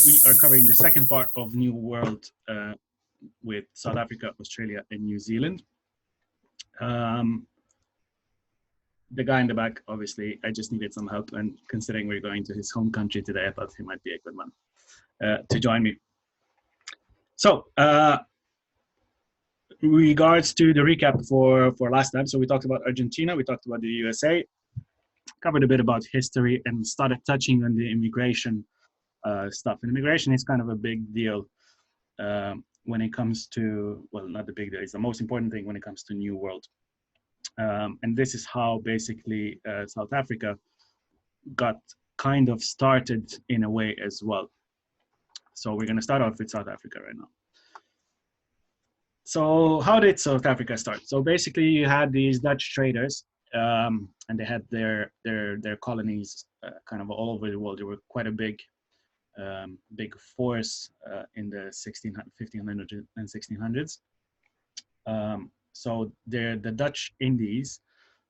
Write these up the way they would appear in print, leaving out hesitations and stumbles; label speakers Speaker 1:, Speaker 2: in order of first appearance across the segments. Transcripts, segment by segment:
Speaker 1: we are covering the second part of New World with South Africa, Australia, and New Zealand. The guy in the back, obviously, I just needed some help, and considering we're going to his home country today, I thought he might be a good one to join me. So, regards to the recap for last time, so we talked about Argentina, we talked about the USA, covered a bit about history, and started touching on the immigration stuff. And immigration is kind of a big deal when it comes to, well, not the big deal, it's the most important thing when it comes to New World. And this is how basically South Africa got kind of started in a way as well. So we're going to start off with South Africa right now. So how did South Africa start? So basically you had these Dutch traders and they had their colonies kind of all over the world. They were quite a big force in the 1500s and 1600s. So the Dutch Indies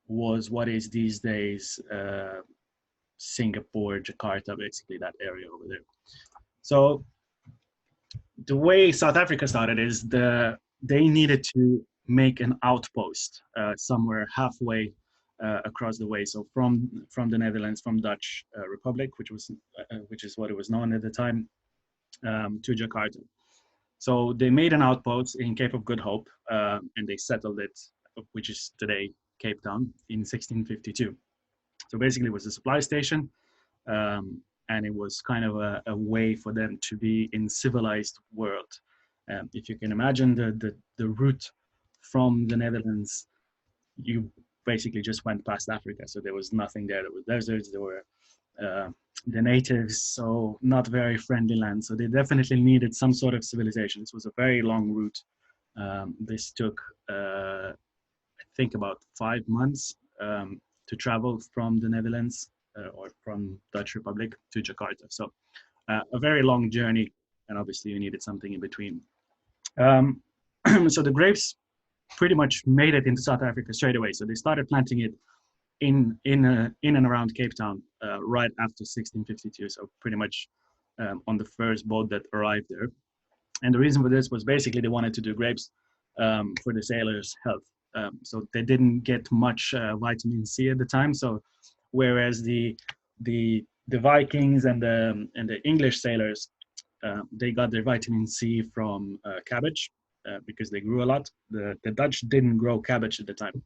Speaker 1: was what is these days Singapore, Jakarta, basically that area over there. So the way South Africa started is they needed to make an outpost somewhere halfway across the way. So from the Netherlands, from Dutch Republic, which is what it was known at the time, to Jakarta. So they made an outpost in Cape of Good Hope, and they settled it, which is today Cape Town, in 1652. So basically it was a supply station, and it was kind of a way for them to be in civilized world. If you can imagine the route from the Netherlands, you basically just went past Africa. So there was nothing there. There were deserts, there were the natives, so not very friendly land. So they definitely needed some sort of civilization. This was a very long route. This took, I think, about 5 months to travel from the Netherlands or from Dutch Republic to Jakarta. So a very long journey, and obviously you needed something in between. So the grapes pretty much made it into South Africa straight away. So they started planting it in and around Cape Town right after 1652. So pretty much on the first boat that arrived there. And the reason for this was basically they wanted to do grapes for the sailors' health. So they didn't get much vitamin C at the time. So whereas the Vikings and the English sailors, they got their vitamin C from cabbage because they grew a lot. The Dutch didn't grow cabbage at the time.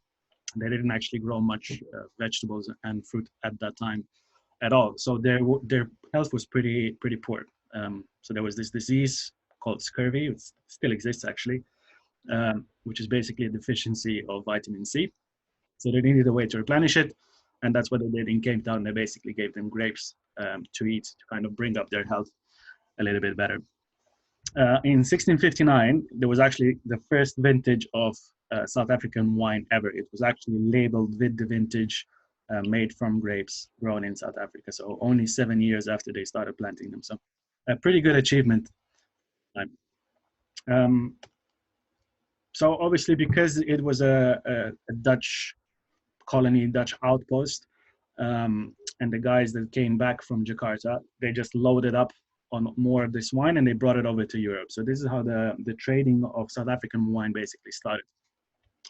Speaker 1: They didn't actually grow much vegetables and fruit at that time at all. So their health was pretty poor. So there was this disease called scurvy, which still exists actually, which is basically a deficiency of vitamin C. So they needed a way to replenish it. And that's what they did in Cape Town. They basically gave them grapes to eat to kind of bring up their health a little bit better. In 1659, there was actually the first vintage of South African wine ever. It was actually labeled with the vintage made from grapes grown in South Africa. So only 7 years after they started planting them. So a pretty good achievement. So obviously, because it was a Dutch colony, Dutch outpost, and the guys that came back from Jakarta, they just loaded up on more of this wine and they brought it over to Europe. So this is how the trading of South African wine basically started.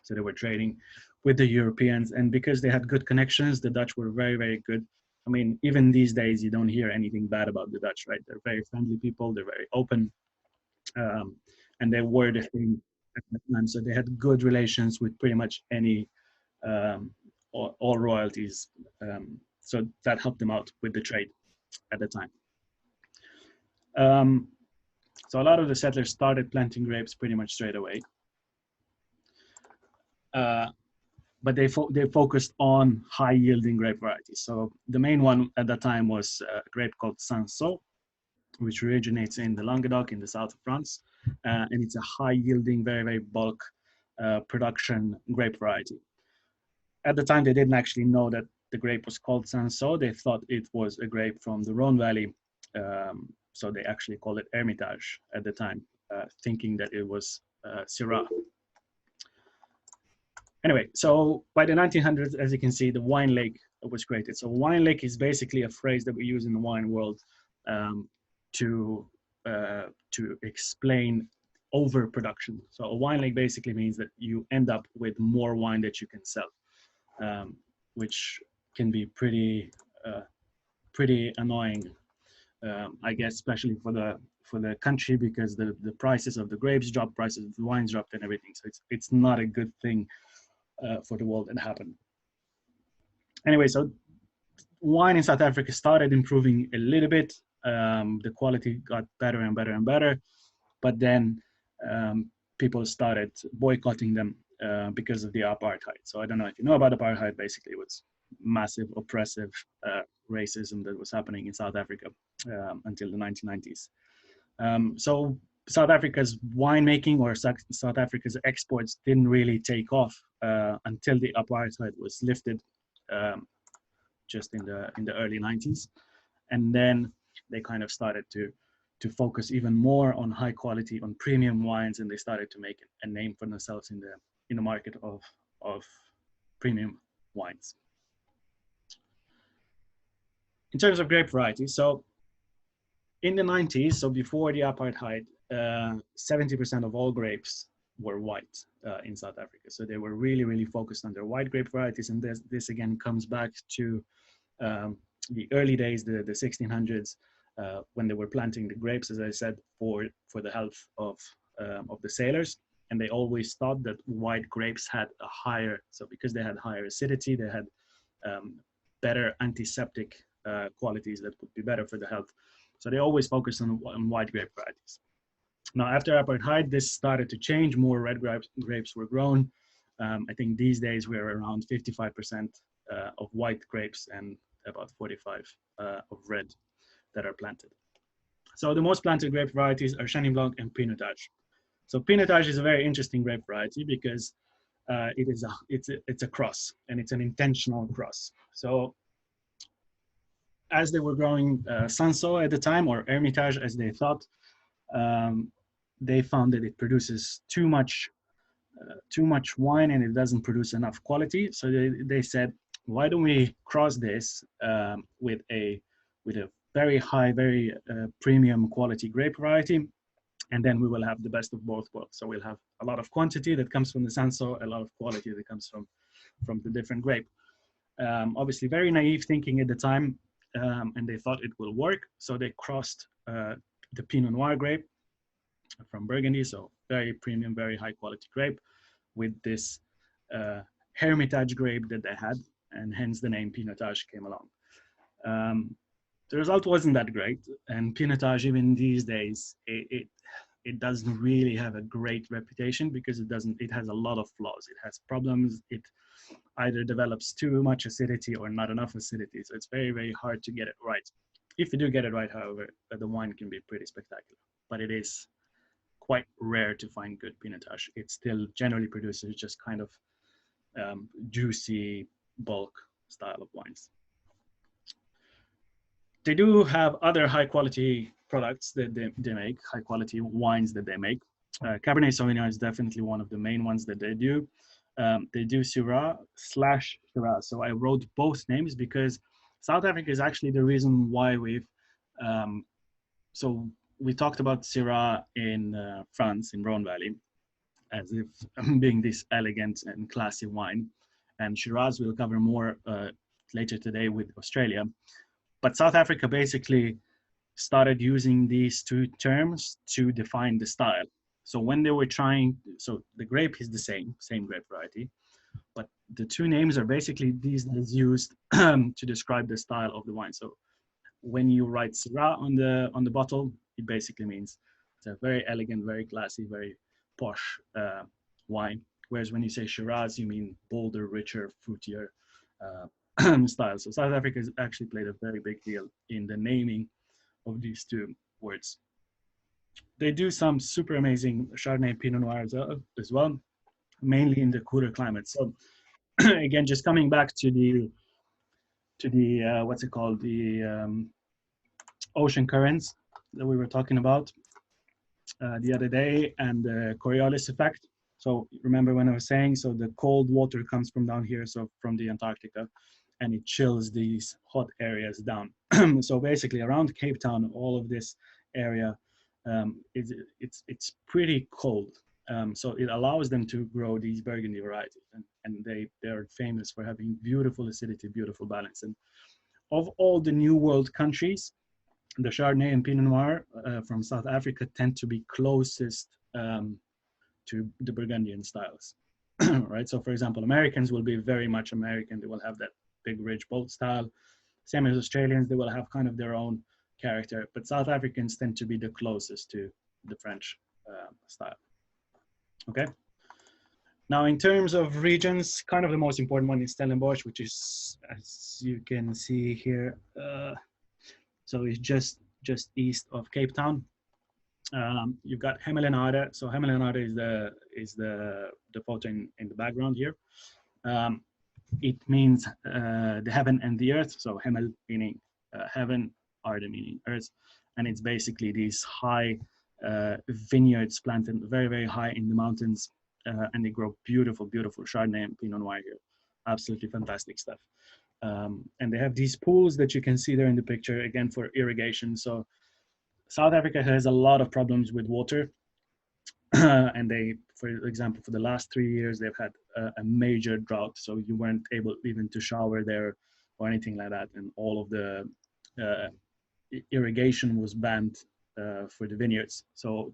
Speaker 1: So they were trading with the Europeans, and because they had good connections, the Dutch were very, very good. I mean, even these days, you don't hear anything bad about the Dutch, right? They're very friendly people, they're very open, and they were the thing at that time. So they had good relations with pretty much any, all royalties. So that helped them out with the trade at the time. So a lot of the settlers started planting grapes pretty much straight away. But they focused on high-yielding grape varieties. So the main one at that time was a grape called Cinsault, which originates in the Languedoc in the south of France. And it's a high-yielding, very, very bulk production grape variety. At the time, they didn't actually know that the grape was called Cinsault. They thought it was a grape from the Rhone Valley. So they actually called it Hermitage at the time, thinking that it was Syrah. Anyway, so by the 1900s, as you can see, the wine lake was created. So wine lake is basically a phrase that we use in the wine world to explain overproduction. So a wine lake basically means that you end up with more wine that you can sell, which can be pretty annoying, I guess, especially for the country, because the prices of the grapes drop, prices of the wines dropped, and everything. So it's not a good thing for the world that happened. Anyway, so wine in South Africa started improving a little bit. The quality got better and better and better, but then people started boycotting them because of the apartheid. So I don't know if you know about apartheid. Basically, it was massive oppressive racism that was happening in South Africa until the 1990s. So South Africa's winemaking or South Africa's exports didn't really take off until the apartheid was lifted, just in the early 90s, and then they kind of started to focus even more on high quality, on premium wines, and they started to make a name for themselves in the market of premium wines. In terms of grape varieties, so in the 90s, so before the apartheid, 70% of all grapes were white in South Africa. So they were really, really focused on their white grape varieties. And this again comes back to the early days, the 1600s, when they were planting the grapes, as I said, for the health of the sailors. And they always thought that white grapes had a higher, so because they had higher acidity, they had better antiseptic qualities that would be better for the health. So they always focused on white grape varieties. Now, after apartheid, this started to change. More red grapes were grown. I think these days we're around 55% of white grapes and about 45 of red that are planted. So the most planted grape varieties are Chenin Blanc and Pinotage. So Pinotage is a very interesting grape variety because it's a cross, and it's an intentional cross. So as they were growing Sanso at the time, or Hermitage as they thought, they found that it produces too much wine and it doesn't produce enough quality. So they said, why don't we cross this with a very high, very premium quality grape variety, and then we will have the best of both worlds. So we'll have a lot of quantity that comes from the Sanso, a lot of quality that comes from the different grape. Obviously, very naive thinking at the time, and they thought it will work. So they crossed the Pinot Noir grape from Burgundy, so very premium, very high quality grape, with this Hermitage grape that they had, and hence the name Pinotage came along. The result wasn't that great, and Pinotage, even these days, it doesn't really have a great reputation because it has a lot of flaws. It has problems. It either develops too much acidity or not enough acidity. So it's very, very hard to get it right. If you do get it right, however, the wine can be pretty spectacular, but it is quite rare to find good Pinotage. It still generally produces just kind of juicy bulk style of wines. They do have other high quality products that they make, high quality wines that they make. Cabernet Sauvignon is definitely one of the main ones that they do. They do Syrah/Shiraz. So I wrote both names because South Africa is actually the reason why so we talked about Syrah in France, in Rhone Valley, as if being this elegant and classy wine. And Shiraz we'll cover more later today with Australia. But South Africa basically started using these two terms to define the style. So when they were so the grape is the same grape variety, but the two names are basically these days used to describe the style of the wine. So when you write Syrah on the bottle, it basically means it's a very elegant, very classy, very posh wine. Whereas when you say Shiraz, you mean bolder, richer, fruitier style. So South Africa has actually played a very big deal in the naming of these two words. They do some super amazing Chardonnay and Pinot Noir as well, mainly in the cooler climates. So again, just coming back to the what's it called, the ocean currents that we were talking about the other day, and the Coriolis effect. So remember when I was saying, so the cold water comes from down here, so from the Antarctica, and it chills these hot areas down. So basically around Cape Town, all of this area, it's pretty cold. So it allows them to grow these Burgundy varieties, and they're famous for having beautiful acidity, beautiful balance. And of all the New World countries, the Chardonnay and Pinot Noir from South Africa tend to be closest to the Burgundian styles, right? So, for example, Americans will be very much American. They will have that big, rich, bold style. Same as Australians, they will have kind of their own character. But South Africans tend to be the closest to the French style. Okay. Now, in terms of regions, kind of the most important one is Stellenbosch, which is, as you can see here, so it's just east of Cape Town. You've got Hemelenade. So Hemelenade is the photo in the background here. It means the heaven and the earth. So Hemel meaning heaven, Arde meaning earth, and it's basically these high vineyards planted very, very high in the mountains, and they grow beautiful, beautiful Chardonnay and Pinot Noir here. Absolutely fantastic stuff. And they have these pools that you can see there in the picture, again, for irrigation. So South Africa has a lot of problems with water. And they, for example, for the last 3 years, they've had a major drought. So you weren't able even to shower there or anything like that. And all of the irrigation was banned for the vineyards. So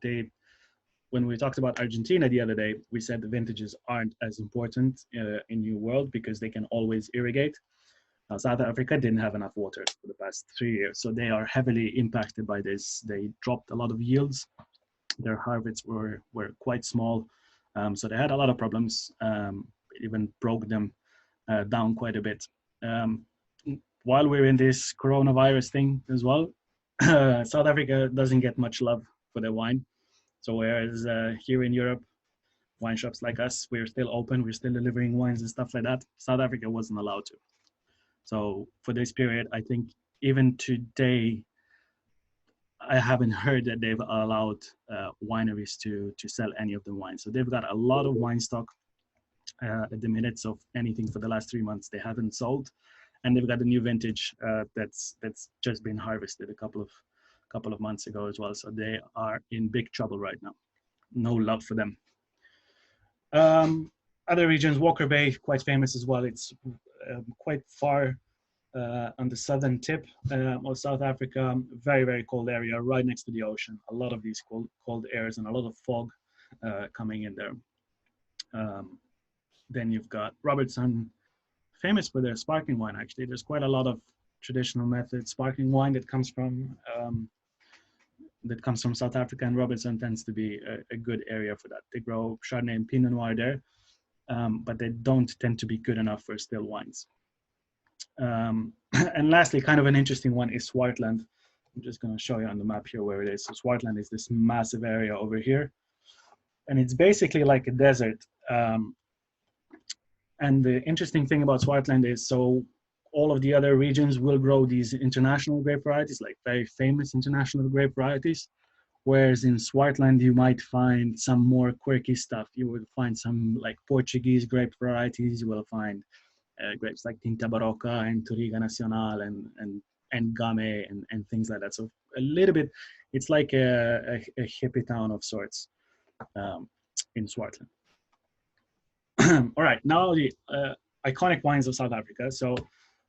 Speaker 1: when we talked about Argentina the other day, we said the vintages aren't as important in New World because they can always irrigate. Now, South Africa didn't have enough water for the past 3 years, so they are heavily impacted by this. They dropped a lot of yields. Their harvests were quite small, so they had a lot of problems. It even broke them down quite a bit. While we're in this coronavirus thing as well, South Africa doesn't get much love for their wine. So whereas here in Europe, wine shops like us, we're still open, we're still delivering wines and stuff like that, South Africa wasn't allowed to. So for this period, I think even today, I haven't heard that they've allowed wineries to sell any of the wine. So they've got a lot of wine stock at the minute. So anything for the last 3 months they haven't sold, and they've got a new vintage that's just been harvested a couple of months ago as well. So they are in big trouble right now. No love for them. Other regions, Walker Bay, quite famous as well. It's quite far on the southern tip of South Africa, very, very cold area right next to the ocean. A lot of these cold airs and a lot of fog coming in there. Then you've got Robertson, famous for their sparkling wine, actually. There's quite a lot of traditional method sparkling wine that comes from South Africa, and Robertson tends to be a good area for that. They grow Chardonnay and Pinot Noir there, but they don't tend to be good enough for still wines. And lastly, kind of an interesting one is Swartland. I'm just going to show you on the map here where it is. So Swartland is this massive area over here, and it's basically like a desert. And the interesting thing about Swartland is, so all of the other regions will grow these international grape varieties, like very famous international grape varieties. Whereas in Swartland, you might find some more quirky stuff. You will find some like Portuguese grape varieties. You will find grapes like Tinta Barroca and Touriga Nacional and Game and things like that. So a little bit, it's like a hippie town of sorts in Swartland. All right, now the iconic wines of South Africa. So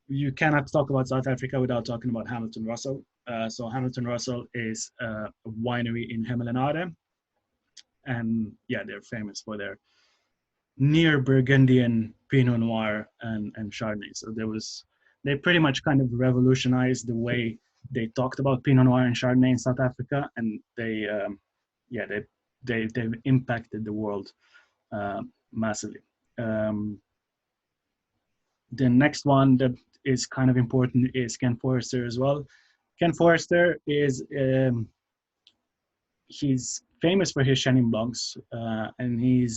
Speaker 1: you cannot talk about South Africa without talking about Hamilton Russell. So Hamilton Russell is a winery in Hemelenade, and yeah, they're famous for their near Burgundian Pinot Noir and Chardonnay. So they pretty much kind of revolutionized the way they talked about Pinot Noir and Chardonnay in South Africa, and they've impacted the world massively. The next one that is kind of important is Ken Forrester as well. Ken Forrester is he's famous for his Chenin Blancs, and he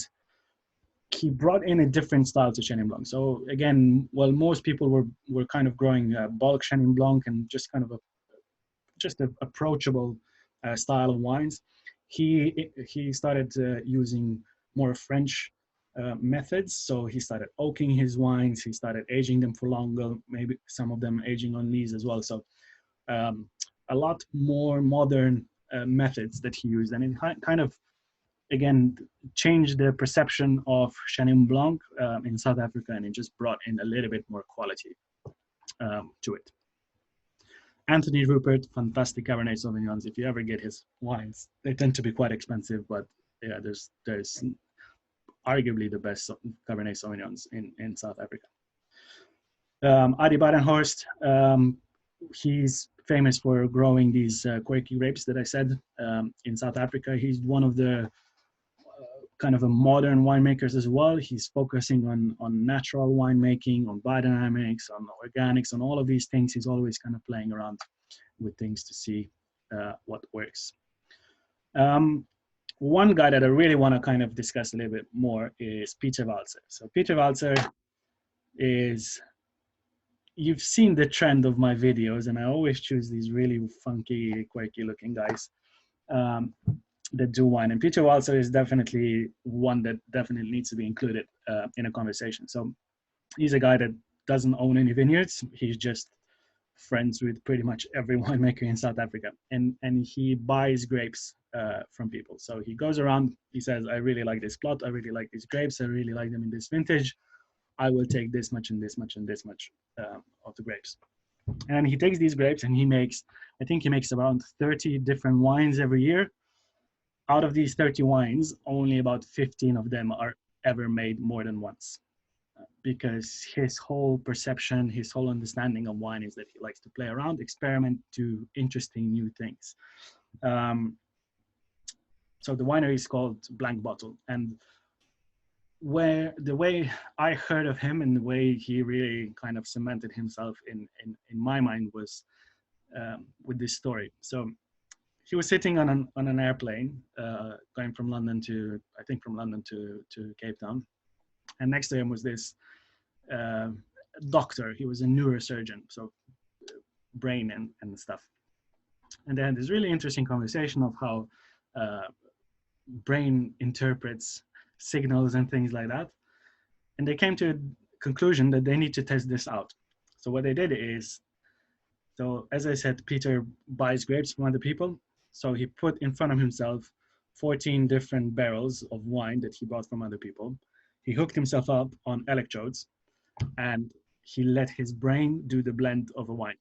Speaker 1: brought in a different style to Chenin Blanc. So again, while most people were kind of growing bulk Chenin Blanc and just kind of a approachable style of wines, he started using more French methods. So he started oaking his wines. He started aging them for longer, maybe some of them aging on lees as well. So a lot more modern methods that he used, and it kind of, again, changed the perception of Chenin Blanc in South Africa, and it just brought in a little bit more quality to it. Anthony Rupert, fantastic Cabernet Sauvignons. If you ever get his wines, they tend to be quite expensive, but yeah, there's arguably the best Cabernet Sauvignons in South Africa. Adi Badenhorst, he's famous for growing these quirky grapes that I said in South Africa. He's one of the kind of a modern winemakers as well. He's focusing on natural winemaking, on biodynamics, on organics, on all of these things. He's always kind of playing around with things to see what works. One guy that I really want to kind of discuss a little bit more is Peter Walzer. So Peter Walzer is, you've seen the trend of my videos, and I always choose these really funky, quirky looking guys that do wine. And Peter Walzer is definitely one that definitely needs to be included in a conversation. So he's a guy that doesn't own any vineyards. He's just friends with pretty much every winemaker in South Africa. And he buys grapes from people. So he goes around, he says, I really like this plot. I really like these grapes. I really like them in this vintage. I will take this much and this much and this much of the grapes. And he takes these grapes and he makes, I think he makes around 30 different wines every year. Out of these 30 wines, only about 15 of them are ever made more than once. Because his whole perception, his whole understanding of wine is that he likes to play around, experiment, do interesting new things. So the winery is called Blank Bottle. And the way I heard of him and the way he really kind of cemented himself in my mind was with this story. So he was sitting on an airplane going from London to, I think from London to Cape Town. And next to him was this doctor. He was a neurosurgeon, so brain and stuff. And they had this really interesting conversation of how brain interprets signals and things like that. And they came to a conclusion that they need to test this out. So what they did is, so as I said, Peter buys grapes from other people. So he put in front of himself 14 different barrels of wine that he bought from other people. He hooked himself up on electrodes and he let his brain do the blend of a wine.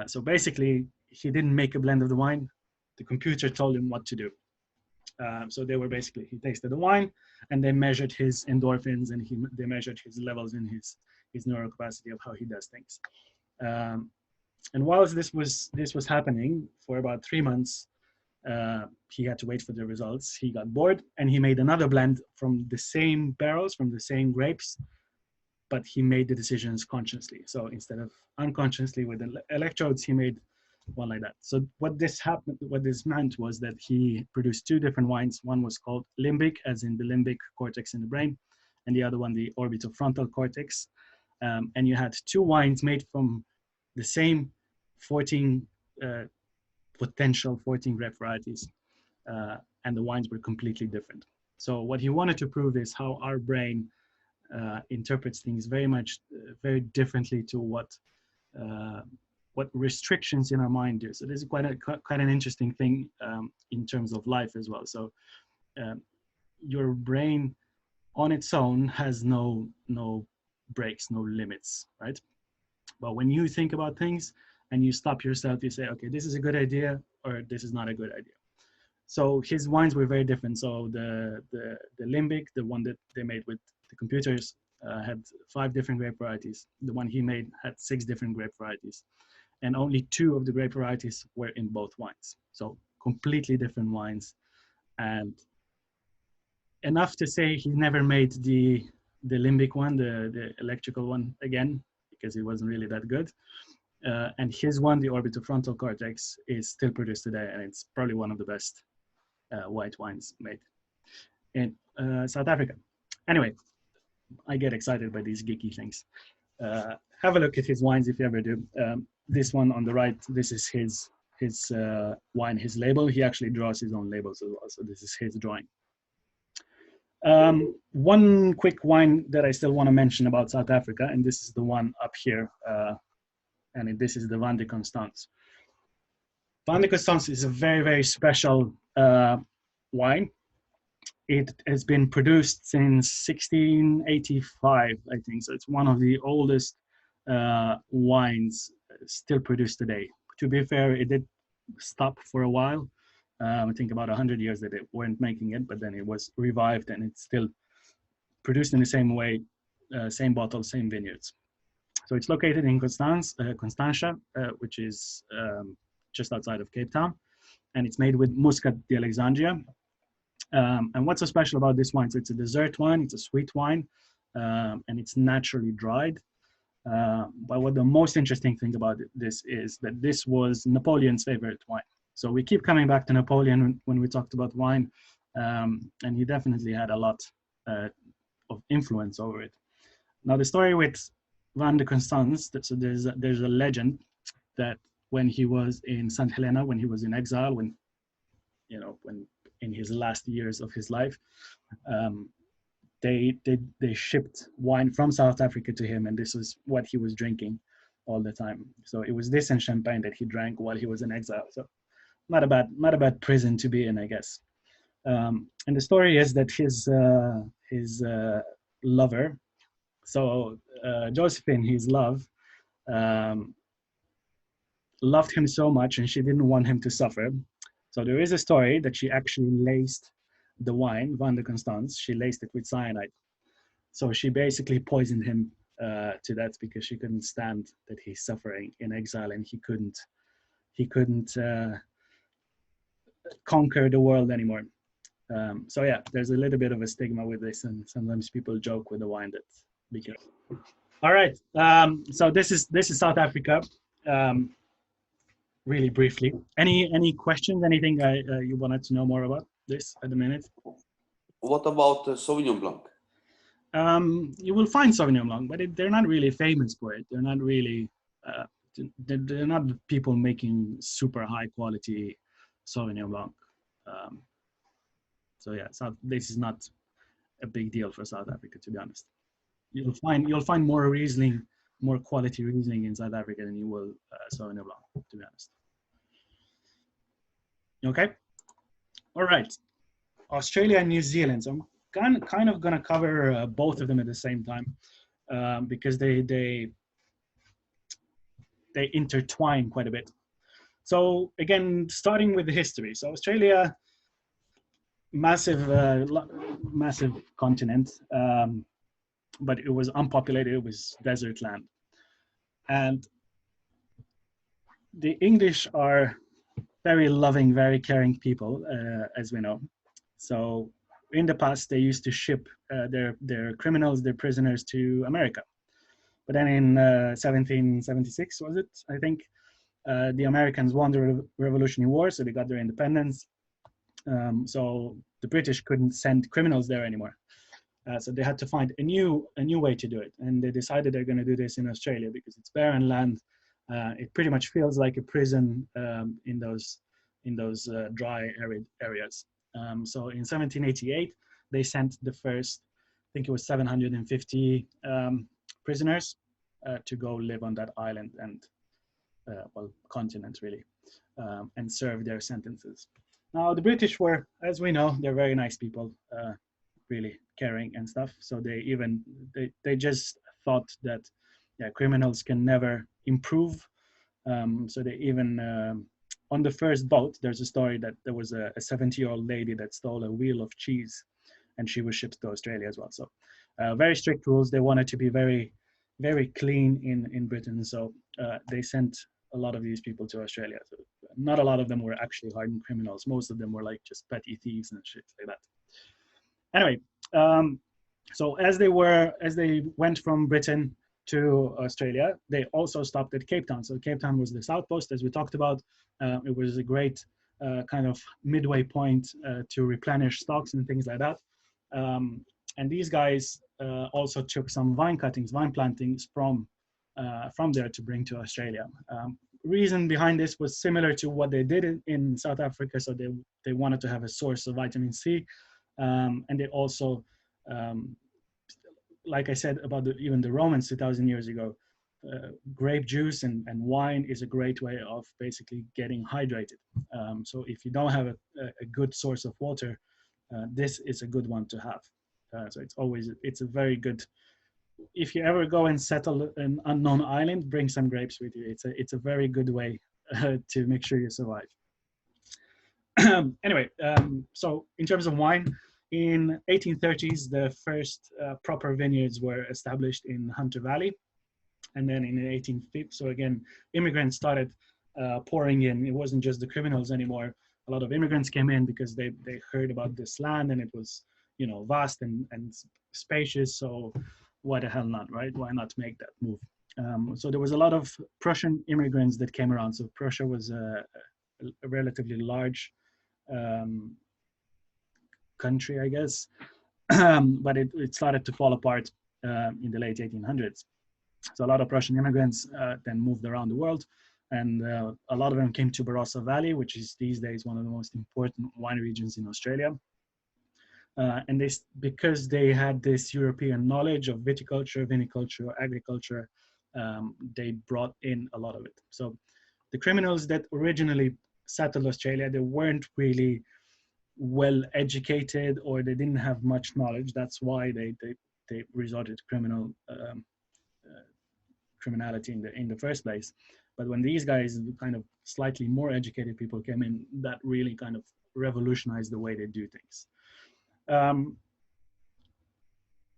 Speaker 1: So basically, he didn't make a blend of the wine. The computer told him what to do. So they were basically, he tasted the wine and they measured his endorphins and they measured his levels in his neural capacity of how he does things. And whilst this was happening for about 3 months, he had to wait for the results. He got bored and he made another blend from the same barrels, from the same grapes, but he made the decisions consciously. So instead of unconsciously with the electrodes, he made one like that. So what this meant was that he produced 2 different wines. One was called limbic, as in the limbic cortex in the brain, and the other one, the orbitofrontal cortex. And you had 2 wines made from the same 14 potential 14 grape varieties, and the wines were completely different. So what he wanted to prove is how our brain interprets things very differently to what restrictions in our mind do. So this is quite an interesting thing in terms of life as well. So your brain on its own has no breaks, no limits, right? But when you think about things and you stop yourself, you say, okay, this is a good idea or this is not a good idea. So his wines were very different. So the limbic, the one that they made with the computers, had 5 different grape varieties. The one he made had 6 different grape varieties. And only 2 of the grape varieties were in both wines. So completely different wines. And enough to say he never made the limbic one, the electrical one again, because it wasn't really that good. And his one, the orbitofrontal cortex, is still produced today, and it's probably one of the best white wines made in South Africa. Anyway, I get excited by these geeky things. Have a look at his wines if you ever do. This one on the right, this is his wine, his label. He actually draws his own labels as well, so this is his drawing. One quick wine that I still want to mention about South Africa, and this is the one up here, and this is the Vin de Constance. Van de Constance is a very, very special wine. It has been produced since 1685, I think. So it's one of the oldest wines still produced today. To be fair, it did stop for a while. I think about 100 years that it weren't making it, but then it was revived and it's still produced in the same way, same bottle, same vineyards. So it's located in Constantia, which is just outside of Cape Town, and it's made with Muscat de Alexandria. And what's so special about this wine? So it's a dessert wine, it's a sweet wine, and it's naturally dried. But what the most interesting thing about this is that this was Napoleon's favorite wine. So we keep coming back to Napoleon when we talked about wine, and he definitely had a lot of influence over it. Now the story with Van de Constance, so there's a legend that when he was in St. Helena, when he was in exile, when in his last years of his life, they shipped wine from South Africa to him, and this was what he was drinking all the time. So it was this and champagne that he drank while he was in exile. So not a bad prison to be in, I guess. And the story is that his lover, so Josephine, his love, loved him so much, and she didn't want him to suffer. So there is a story that she actually laced the wine, Van de Constance, she laced it with cyanide. So she basically poisoned him to death because she couldn't stand that he's suffering in exile and he couldn't conquer the world anymore. So yeah, there's a little bit of a stigma with this, and sometimes people joke with the wine that because. All right, so this is South Africa. Really briefly, any questions? Anything you wanted to know more about this at the minute?
Speaker 2: What about Sauvignon Blanc?
Speaker 1: You will find Sauvignon Blanc, but they're not really famous for it. They're not really. They're not people making super high quality Sauvignon Blanc. So yeah, this is not a big deal for South Africa, to be honest. You'll find more Riesling, more quality Riesling in South Africa than you will Sauvignon Blanc, to be honest. Okay. All right. Australia and New Zealand. So I'm kind of gonna cover both of them at the same time because they intertwine quite a bit. So again, starting with the history. So Australia, massive continent, but it was unpopulated. It was desert land, and the English are very loving, very caring people, as we know. So in the past, they used to ship their criminals, their prisoners to America. But then in 1776, was it? I think the Americans won the Revolutionary War, so they got their independence. So the British couldn't send criminals there anymore. So they had to find a new way to do it, and they decided they're going to do this in Australia because it's barren land. It pretty much feels like a prison in those dry, arid areas. So in 1788, they sent the first, I think it was 750 prisoners to go live on that island and, continent really, and serve their sentences. Now the British were, as we know, they're very nice people, really caring and stuff. So they just thought that criminals can never improve. So they even on the first boat, there's a story that there was a 70-year-old lady that stole a wheel of cheese, and she was shipped to Australia as well. So very strict rules. They wanted to be very, very clean in Britain. So they sent a lot of these people to Australia. So not a lot of them were actually hardened criminals. Most of them were like just petty thieves and shit like that. Anyway, so as they went from Britain to Australia, they also stopped at Cape Town. So Cape Town was the outpost, as we talked about. It was a great kind of midway point to replenish stocks and things like that. And these guys also took some vine cuttings, vine plantings from there to bring to Australia. Reason behind this was similar to what they did in South Africa. So they wanted to have a source of vitamin C. And they also, like I said about even the Romans 2,000 years ago, grape juice and wine is a great way of basically getting hydrated. So if you don't have a good source of water, this is a good one to have. So it's a very good. If you ever go and settle an unknown island, bring some grapes with you. It's a very good way to make sure you survive. Anyway, so in terms of wine, in 1830s, the first proper vineyards were established in Hunter Valley. And then in the 1850s, so again, immigrants started pouring in. It wasn't just the criminals anymore. A lot of immigrants came in because they heard about this land and it was, vast and spacious. So why the hell not, right? Why not make that move? So there was a lot of Prussian immigrants that came around. So Prussia was a relatively large country, I guess, but it started to fall apart in the late 1800s. So a lot of Prussian immigrants then moved around the world, and a lot of them came to Barossa Valley, which is these days one of the most important wine regions in Australia. And because they had this European knowledge of viticulture, viniculture, agriculture, they brought in a lot of it. So the criminals that originally settled Australia, they weren't really well educated, or they didn't have much knowledge. That's why they resorted to criminality in the first place. But when these guys, kind of slightly more educated people, came in, that really kind of revolutionized the way they do things.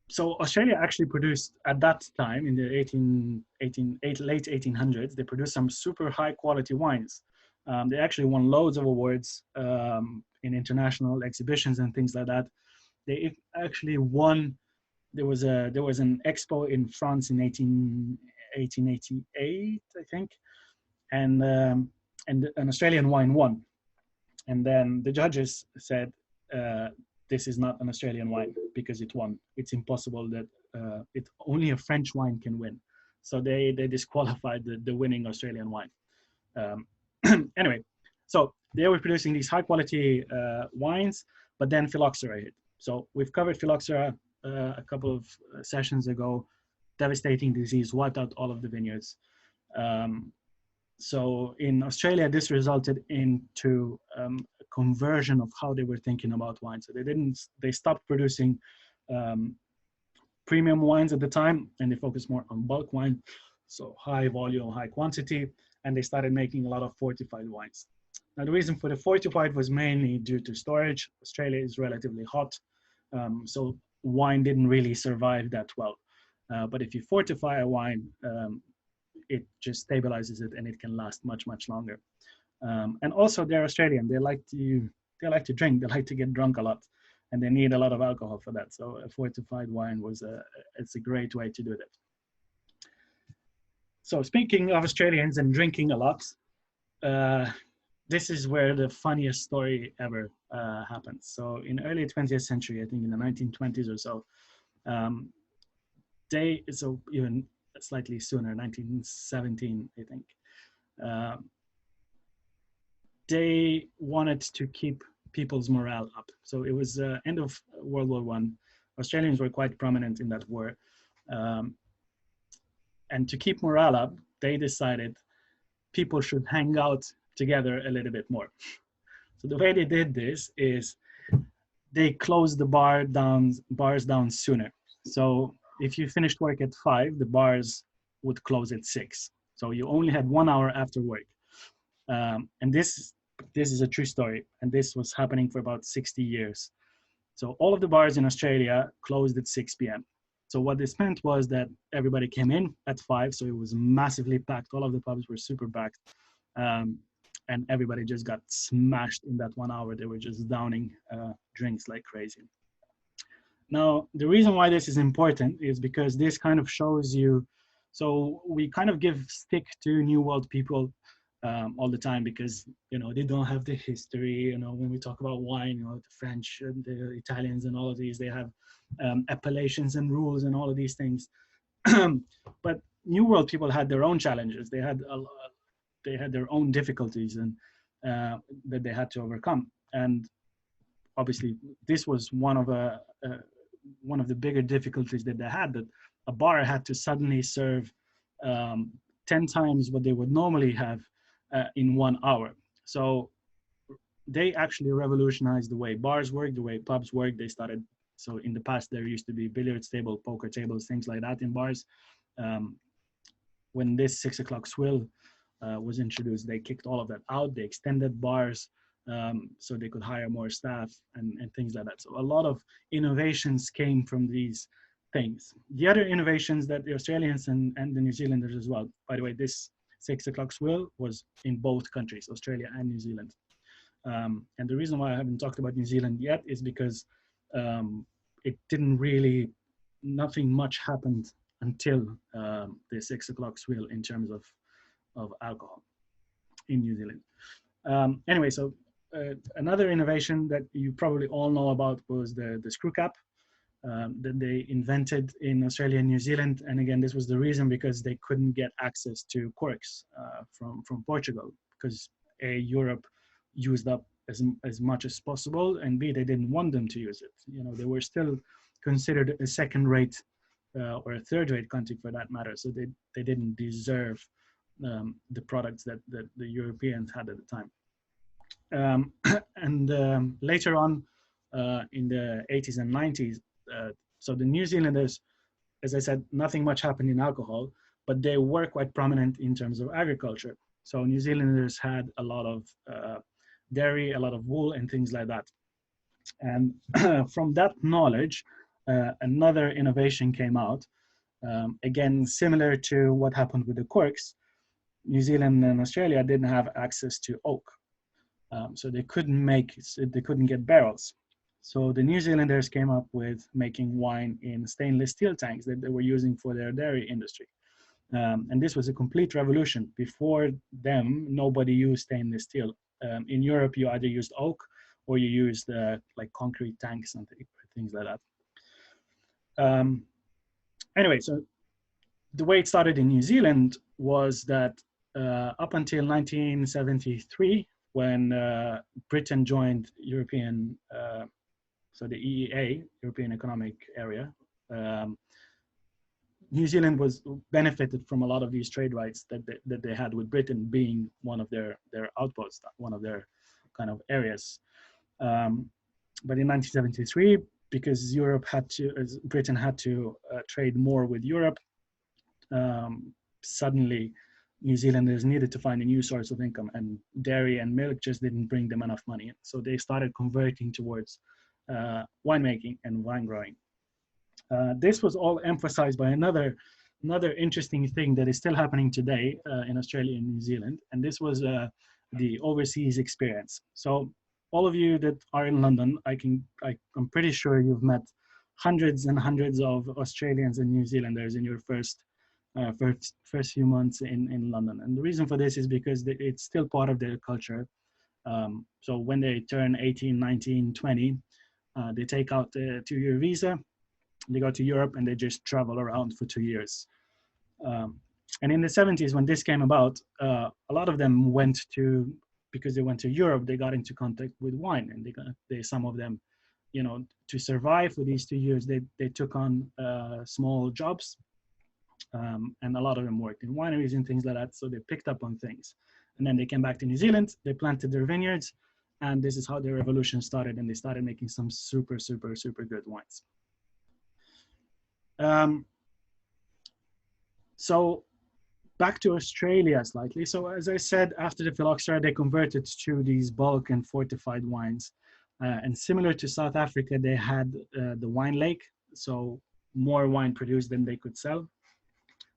Speaker 1: So Australia actually produced, at that time in the late 1800s, they produced some super high quality wines. They actually won loads of awards in international exhibitions and things like that. They actually won. There was an expo in France in 1888, I think, and an Australian wine won. And then the judges said, this is not an Australian wine because it won. It's impossible that only a French wine can win. So they disqualified the winning Australian wine. Anyway, so they were producing these high quality wines, but then phylloxera hit. So we've covered phylloxera a couple of sessions ago. Devastating disease, wiped out all of the vineyards. So in Australia, this resulted into a conversion of how they were thinking about wine. So they stopped producing premium wines at the time, and they focused more on bulk wine. So high volume, high quantity, and they started making a lot of fortified wines. Now the reason for the fortified was mainly due to storage. Australia is relatively hot, so wine didn't really survive that well. But if you fortify a wine, it just stabilizes it and it can last much, much longer. And also they're Australian. They like to drink. They like to get drunk a lot, and they need a lot of alcohol for that. So a fortified wine it's a great way to do that. So speaking of Australians and drinking a lot, this is where the funniest story ever happens. So in early 20th century, I think in the 1920s or so, even slightly sooner, 1917, I think, they wanted to keep people's morale up. So it was end of World War I. Australians were quite prominent in that war. And to keep morale up, they decided people should hang out together a little bit more. So the way they did this is they closed the bars down sooner. So if you finished work at 5, the bars would close at 6. So you only had 1 hour after work. And this is a true story. And this was happening for about 60 years. So all of the bars in Australia closed at 6 p.m. So what this meant was that everybody came in at 5. So it was massively packed. All of the pubs were super packed. And everybody just got smashed in that 1 hour. They were just downing drinks like crazy. Now, the reason why this is important is because this kind of shows you, so we kind of give stick to New World people all the time because, they don't have the history, when we talk about wine, the French and the Italians and all of these, they have appellations and rules and all of these things. But New World people had their own challenges. They had their own difficulties and that they had to overcome. And obviously, this was one of the bigger difficulties that they had, that a bar had to suddenly serve um, 10 times what they would normally have in 1 hour. So they actually revolutionized the way bars work, the way pubs work. They started, so in the past, there used to be billiards table, poker tables, things like that in bars. Um, when this 6 o'clock swill was introduced, they kicked all of that out. They extended bars so they could hire more staff and things like that. So a lot of innovations came from these things. The other innovations that the Australians and the New Zealanders as well, by the way, this 6 o'clock swill was in both countries, Australia and New Zealand. And the reason why I haven't talked about New Zealand yet is because it didn't really, nothing much happened until the 6 o'clock swill in terms of alcohol in New Zealand. Anyway, so another innovation that you probably all know about was the screw cap that they invented in Australia and New Zealand. And again, this was the reason because they couldn't get access to corks from Portugal, because A, Europe used up as much as possible, and B, they didn't want them to use it. You know, they were still considered a second-rate or a third-rate country for that matter, so they didn't deserve the products that the Europeans had at the time. And later on in the 80s and 90s, so the New Zealanders, as I said, nothing much happened in alcohol, but they were quite prominent in terms of agriculture. So New Zealanders had a lot of dairy, a lot of wool and things like that. And from that knowledge, another innovation came out. Again, similar to what happened with the corks, New Zealand and Australia didn't have access to oak. So they couldn't get barrels. So the New Zealanders came up with making wine in stainless steel tanks that they were using for their dairy industry. And this was a complete revolution. Before them, nobody used stainless steel. In Europe, you either used oak or you used like concrete tanks and things like that. Anyway, so the way it started in New Zealand was that up until 1973, when Britain joined European, so the EEA, European Economic Area, New Zealand was benefited from a lot of these trade rights that they had with Britain being one of their outposts, one of their kind of areas. But in 1973, because Britain had to trade more with Europe, suddenly New Zealanders needed to find a new source of income, and dairy and milk just didn't bring them enough money. So they started converting towards winemaking and wine growing. This was all emphasized by another interesting thing that is still happening today in Australia and New Zealand, and this was the overseas experience. So all of you that are in London, I'm pretty sure you've met hundreds and hundreds of Australians and New Zealanders in your first few months in London. And the reason for this is because it's still part of their culture. So when they turn 18, 19, 20, they take out the 2-year visa, they go to Europe and they just travel around for 2 years. And in the 70s, when this came about, a lot of them because they went to Europe, they got into contact with wine, and some of them, you know, to survive for these 2 years, they took on small jobs. And a lot of them worked in wineries and things like that. So they picked up on things. And then they came back to New Zealand, they planted their vineyards, and this is how their revolution started. And they started making some super, super, super good wines. So back to Australia slightly. So as I said, after the phylloxera, they converted to these bulk and fortified wines. And similar to South Africa, they had the wine lake. So more wine produced than they could sell.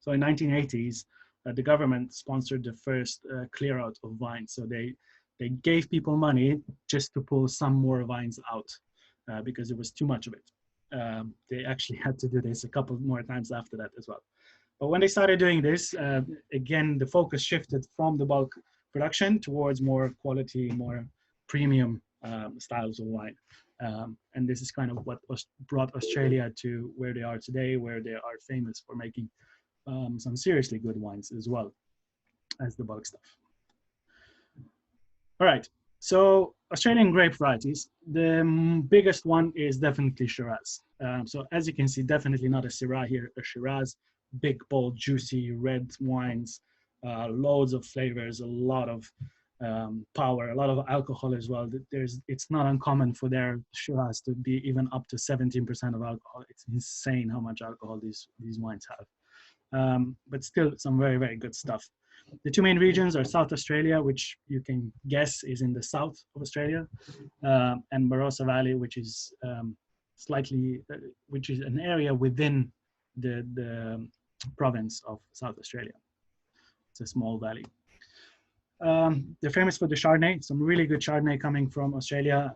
Speaker 1: So in 1980s, the government sponsored the first clear out of wine. So they gave people money just to pull some more vines out because there was too much of it. They actually had to do this a couple more times after that as well. But when they started doing this, again, the focus shifted from the bulk production towards more quality, more premium styles of wine. And this is kind of what brought Australia to where they are today, where they are famous for making some seriously good wines as well as the bulk stuff. All right, so Australian grape varieties, the biggest one is definitely Shiraz. So as you can see, definitely not a Syrah here, a Shiraz. big, bold, juicy red wines, loads of flavors, a lot of power, a lot of alcohol as well. It's not uncommon for their Shiraz to be even up to 17% of alcohol. It's insane how much alcohol these wines have. But still some very, very good stuff. The two main regions are South Australia, which you can guess is in the south of Australia, and Barossa Valley, which is which is an area within the province of South Australia. It's a small valley. They're famous for the Chardonnay, some really good Chardonnay coming from Australia.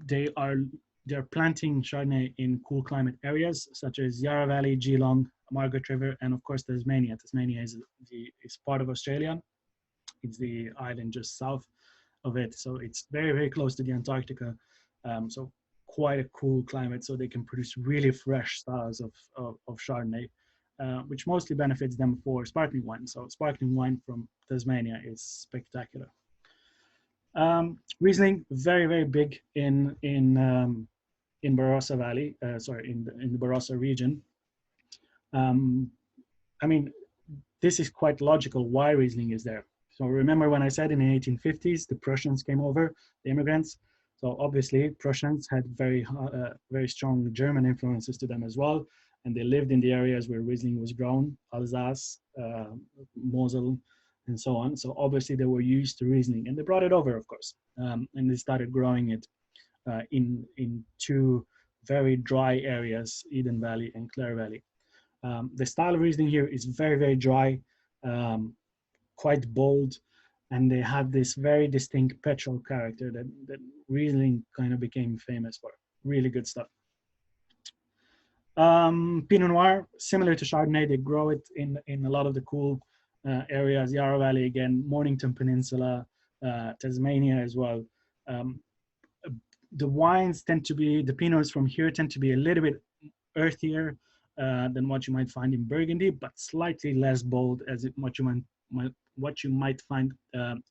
Speaker 1: They're planting Chardonnay in cool climate areas such as Yarra Valley, Geelong, Margaret River, and of course Tasmania. Tasmania is part of Australia. It's the island just south of it, so it's very, very close to the Antarctica. So quite a cool climate, so they can produce really fresh styles of Chardonnay, which mostly benefits them for sparkling wine. So sparkling wine from Tasmania is spectacular. Riesling, very, very big in Barossa Valley, in the Barossa region. I mean, this is quite logical why Riesling is there. So remember when I said in the 1850s, the Prussians came over, the immigrants. So obviously Prussians had very strong German influences to them as well. And they lived in the areas where Riesling was grown, Alsace, Mosel, and so on. So obviously they were used to Riesling, and they brought it over, of course. And they started growing it in two very dry areas, Eden Valley and Clare Valley. The style of Riesling here is very, very dry, quite bold, and they have this very distinct petrol character that Riesling kind of became famous for. Really good stuff. Pinot Noir, similar to Chardonnay, they grow it in a lot of the cool areas, Yarra Valley again, Mornington Peninsula, Tasmania as well. The wines tend to be, the Pinots from here tend to be a little bit earthier than what you might find in Burgundy, but slightly less bold as what you might find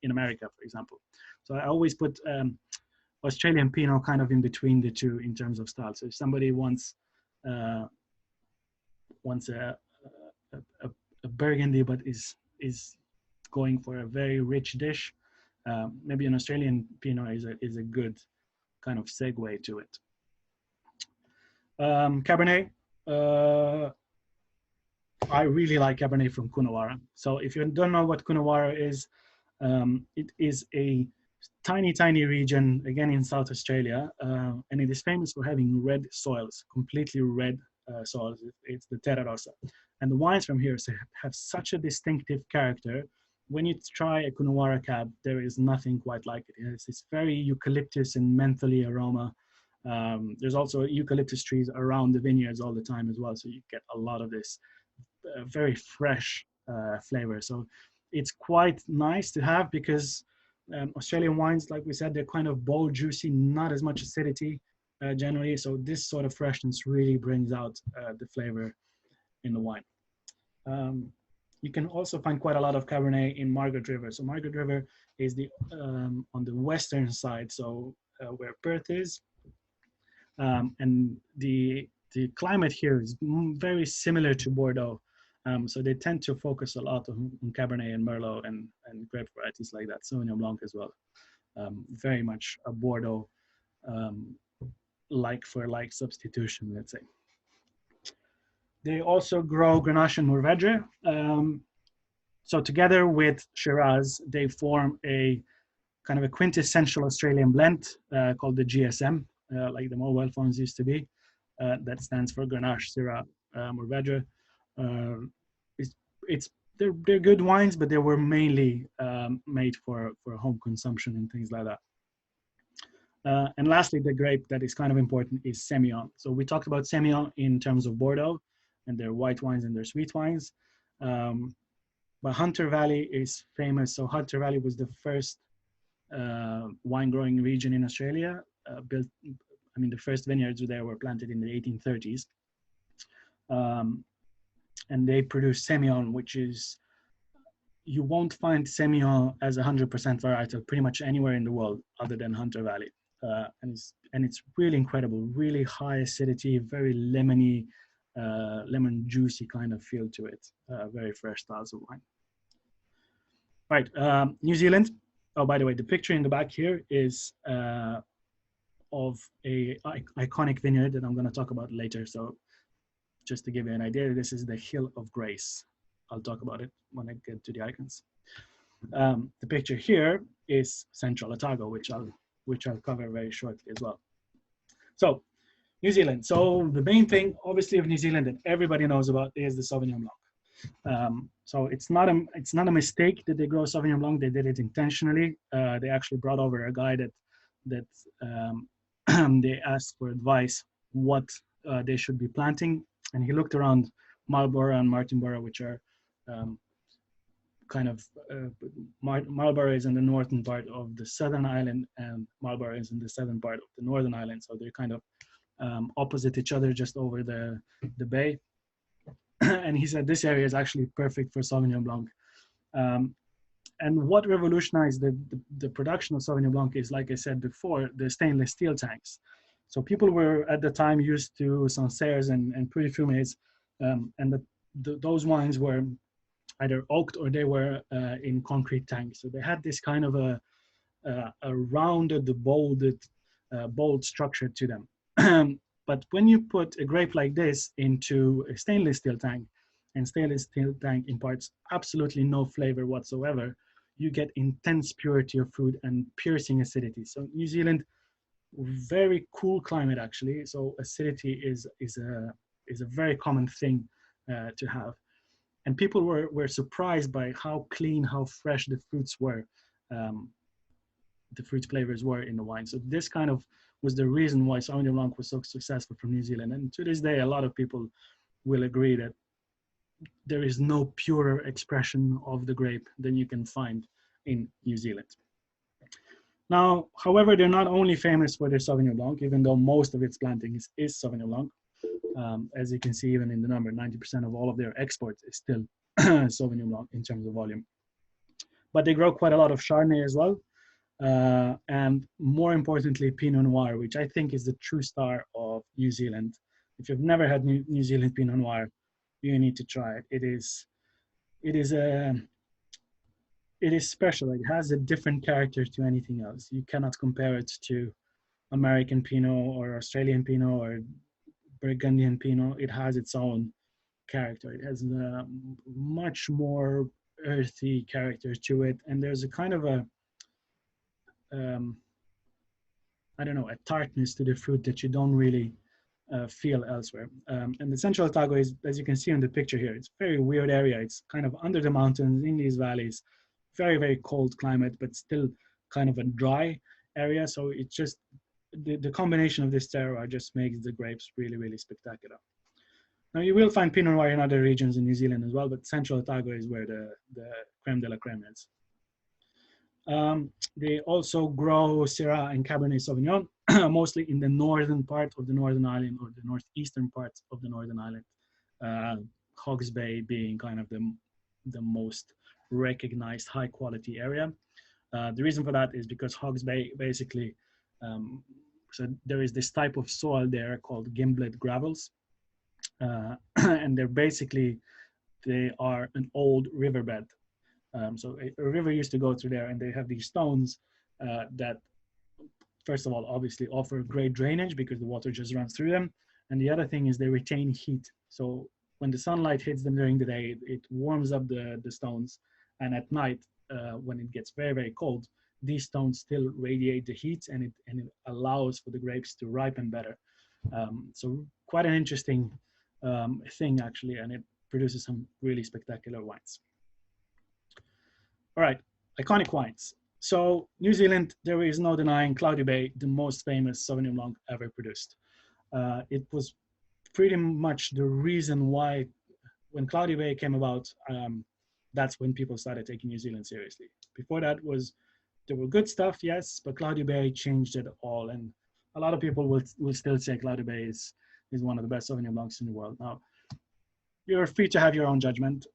Speaker 1: in America, for example. So I always put Australian Pinot kind of in between the two in terms of style. So if somebody wants a Burgundy but is going for a very rich dish, maybe an Australian Pinot is a good kind of segue to it. Cabernet. I really like Cabernet from Coonawarra. So if you don't know what Coonawarra is, it is a tiny, tiny region, again in South Australia, and it is famous for having red soils, completely red soils. It's the Terra Rossa. And the wines from here have such a distinctive character. When you try a Coonawarra cab, there is nothing quite like it. It has this very eucalyptus and mentholy aroma. There's also eucalyptus trees around the vineyards all the time as well, so you get a lot of this very fresh flavor. So it's quite nice to have because Australian wines, like we said, they're kind of bold, juicy, not as much acidity generally. So this sort of freshness really brings out the flavor in the wine. You can also find quite a lot of Cabernet in Margaret River. So Margaret River is on the western side, so where Perth is. And the climate here is very similar to Bordeaux. So they tend to focus a lot on Cabernet and Merlot and grape varieties like that, Sauvignon Blanc as well. Very much a Bordeaux like for like substitution, let's say. They also grow Grenache and Mourvedre. So together with Shiraz, they form a kind of a quintessential Australian blend called the GSM, like the mobile phones used to be. That stands for Grenache, Syrah, Mourvedre. They're good wines, but they were mainly made for home consumption and things like that. And lastly, the grape that is kind of important is Semillon. So we talked about Semillon in terms of Bordeaux and their white wines and their sweet wines. But Hunter Valley is famous. So Hunter Valley was the first wine growing region in Australia. The first vineyards there were planted in the 1830s. And they produce Semillon, which is, you won't find Semillon as 100% varietal pretty much anywhere in the world other than Hunter Valley. And it's really incredible, really high acidity, very lemony, lemon juicy kind of feel to it. Very fresh styles of wine. Right, New Zealand. Oh, by the way, the picture in the back here is of a iconic vineyard that I'm going to talk about later. So just to give you an idea, this is the Hill of Grace. I'll talk about it when I get to the icons. The picture here is Central Otago, which I'll cover very shortly as well. So New Zealand. So the main thing, obviously, of New Zealand that everybody knows about is the Sauvignon Blanc. So it's not a mistake that they grow Sauvignon Blanc. They did it intentionally. They actually brought over a guy that they asked for advice what they should be planting, and he looked around Marlborough and Martinborough, which are kind of Marlborough is in the northern part of the southern island, and Marlborough is in the southern part of the northern island. So they're kind of opposite each other, just over the bay. And he said this area is actually perfect for Sauvignon Blanc. And what revolutionized the production of Sauvignon Blanc is, like I said before, the stainless steel tanks. So people were at the time used to Sancerres and Puy de Fumés, and those wines were either oaked or they were in concrete tanks. So they had this kind of a rounded, bold structure to them. But when you put a grape like this into a stainless steel tank, and stainless steel tank imparts absolutely no flavor whatsoever, you get intense purity of fruit and piercing acidity. So New Zealand, very cool climate actually. So acidity is a very common thing to have. And people were surprised by how clean, how fresh the fruits were, the fruit flavors were in the wine. So this kind of was the reason why Sauvignon Blanc was so successful from New Zealand. And to this day, a lot of people will agree that there is no purer expression of the grape than you can find in New Zealand. Now, however, they're not only famous for their Sauvignon Blanc, even though most of its planting is Sauvignon Blanc. As you can see, even in the number, 90% of all of their exports is still Sauvignon Blanc in terms of volume. But they grow quite a lot of Chardonnay as well. And more importantly, Pinot Noir, which I think is the true star of New Zealand. If you've never had New Zealand Pinot Noir, you need to try it. It is special. It has a different character to anything else. You cannot compare it to American Pinot or Australian Pinot or Burgundian Pinot. It has its own character. It has a much more earthy character to it, and there's a kind of a I don't know, a tartness to the fruit that you don't really feel elsewhere. And the Central Otago is, as you can see in the picture here, it's a very weird area. It's kind of under the mountains in these valleys, very, very cold climate, but still kind of a dry area. So it's just, the combination of this terroir just makes the grapes really, really spectacular. Now you will find Pinot Noir in other regions in New Zealand as well, but Central Otago is where the creme de la creme is. They also grow Syrah and Cabernet Sauvignon, mostly in the northern part of the Northern Island or the northeastern part of the Northern Island. Hawke's Bay being kind of the most recognized high quality area. The reason for that is because Hawke's Bay basically, so there is this type of soil there called gimblette gravels. And they are an old riverbed. So a river used to go through there, and they have these stones that, first of all, obviously offer great drainage because the water just runs through them. And the other thing is they retain heat. So when the sunlight hits them during the day, it warms up the stones. And at night, when it gets very, very cold, these stones still radiate the heat, and it allows for the grapes to ripen better. So quite an interesting thing, actually, and it produces some really spectacular wines. All right, iconic wines. So New Zealand, there is no denying Cloudy Bay, the most famous Sauvignon Blanc ever produced. It was pretty much the reason why, when Cloudy Bay came about, that's when people started taking New Zealand seriously. Before that there were good stuff, yes, but Cloudy Bay changed it all. And a lot of people will still say Cloudy Bay is one of the best Sauvignon Blancs in the world. Now, you're free to have your own judgment.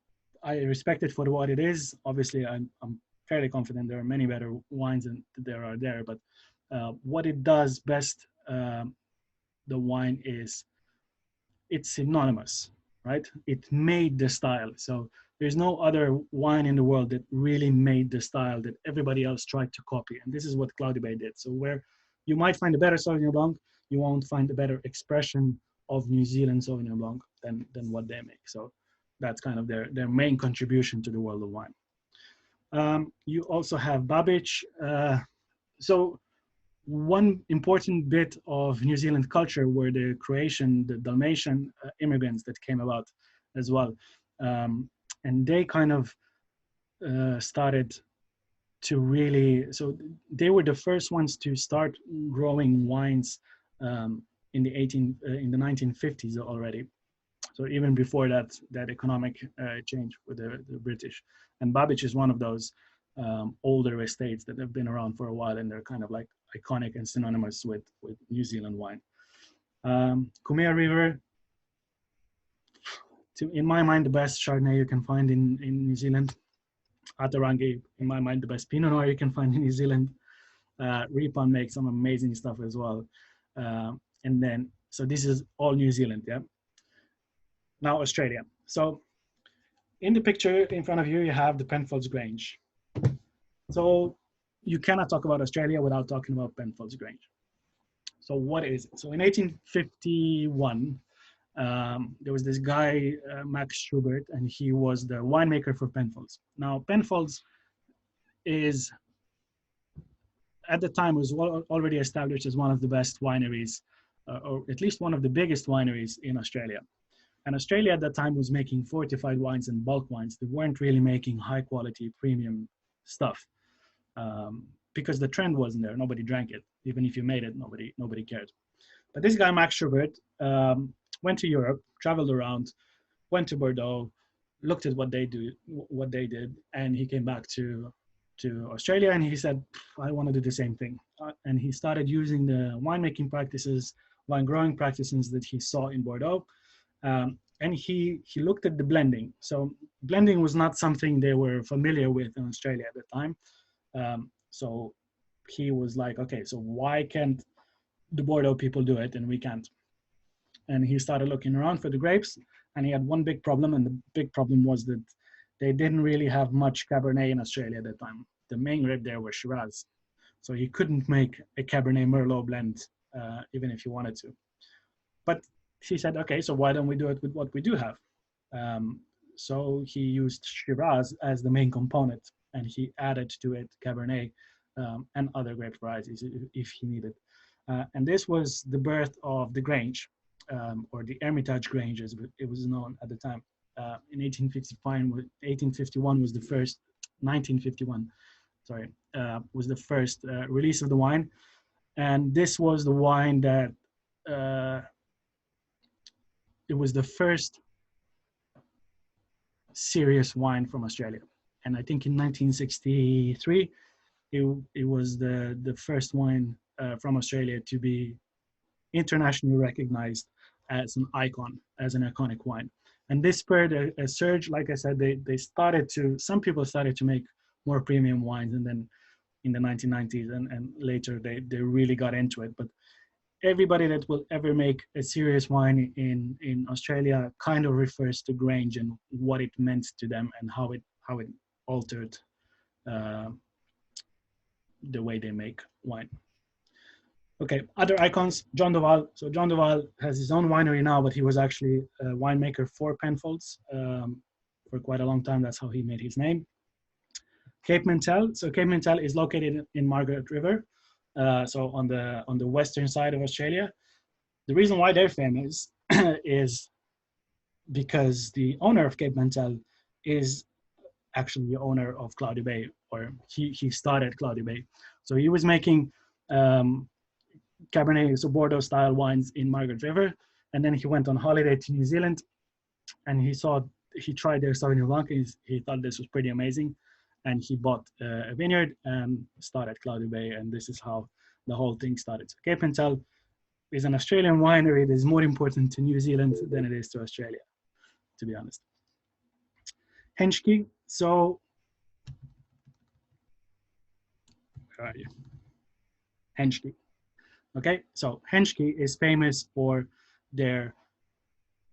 Speaker 1: I respect it for what it is. Obviously, I'm fairly confident there are many better wines than there are there, but what it does best, the wine, is it's synonymous, right? It made the style. So there's no other wine in the world that really made the style that everybody else tried to copy. And this is what Cloudy Bay did. So where you might find a better Sauvignon Blanc, you won't find a better expression of New Zealand Sauvignon Blanc than what they make. So that's kind of their main contribution to the world of wine. You also have Babich. So one important bit of New Zealand culture were the Croatian, the Dalmatian immigrants that came about as well. And they kind of started to really, so they were the first ones to start growing wines in the 1950s already. So even before that economic change with the British. And Babich is one of those older estates that have been around for a while, and they're kind of like iconic and synonymous with New Zealand wine. Kumea River, in my mind, the best Chardonnay you can find in New Zealand. Atarangi, in my mind, the best Pinot Noir you can find in New Zealand. Ripan makes some amazing stuff as well. And then, so this is all New Zealand, yeah? Now Australia. So in the picture in front of you, you have the Penfolds Grange. So you cannot talk about Australia without talking about Penfolds Grange. So what is it? So in 1851, there was this guy, Max Schubert, and he was the winemaker for Penfolds. Now Penfolds is, at the time, was already established as one of the best wineries, or at least one of the biggest wineries in Australia. And Australia at that time was making fortified wines and bulk wines. They weren't really making high quality premium stuff because the trend wasn't there. Nobody drank it. Even if you made it, nobody cared. But this guy, Max Schubert, went to Europe, traveled around, went to Bordeaux, looked at what they did, and he came back to Australia, and he said, I want to do the same thing. And he started using the winemaking practices, wine growing practices that he saw in Bordeaux. And he looked at the blending. So blending was not something they were familiar with in Australia at the time. So he was like, okay, so why can't the Bordeaux people do it and we can't? And he started looking around for the grapes, and he had one big problem, and the big problem was that they didn't really have much Cabernet in Australia at the time. The main grape there was Shiraz. So he couldn't make a Cabernet Merlot blend, even if he wanted to. But he said, okay, so why don't we do it with what we do have? So he used Shiraz as the main component, and he added to it Cabernet and other grape varieties if he needed. And this was the birth of the Grange, or the Hermitage Grange, as it was known at the time. In 1851 was the first, 1951, sorry, was the first release of the wine. And this was the wine that, it was the first serious wine from Australia. And I think in 1963, it was the first wine from Australia to be internationally recognized as an icon, as an iconic wine. And this spurred a surge. Like I said, some people started to make more premium wines, and then in the 1990s and later, they really got into it. But everybody that will ever make a serious wine in Australia kind of refers to Grange and what it meant to them and how it altered the way they make wine. Okay, other icons, John Duval. So John Duval has his own winery now, but he was actually a winemaker for Penfolds for quite a long time. That's how he made his name. Cape Mentelle. So Cape Mentelle is located in Margaret River, so on the western side of Australia. The reason why they're famous is because the owner of Cape Mentelle is actually the owner of Cloudy Bay, or he started Cloudy Bay. So he was making Cabernet, so Bordeaux style wines in Margaret River. And then he went on holiday to New Zealand, and he tried their Sauvignon Blanc, and he thought this was pretty amazing. And he bought a vineyard and started Cloudy Bay, and this is how the whole thing started. So Cape Mentelle is an Australian winery that is more important to New Zealand than it is to Australia, to be honest. Henschke. So, where are you? Henschke. Okay, so Henschke is famous for their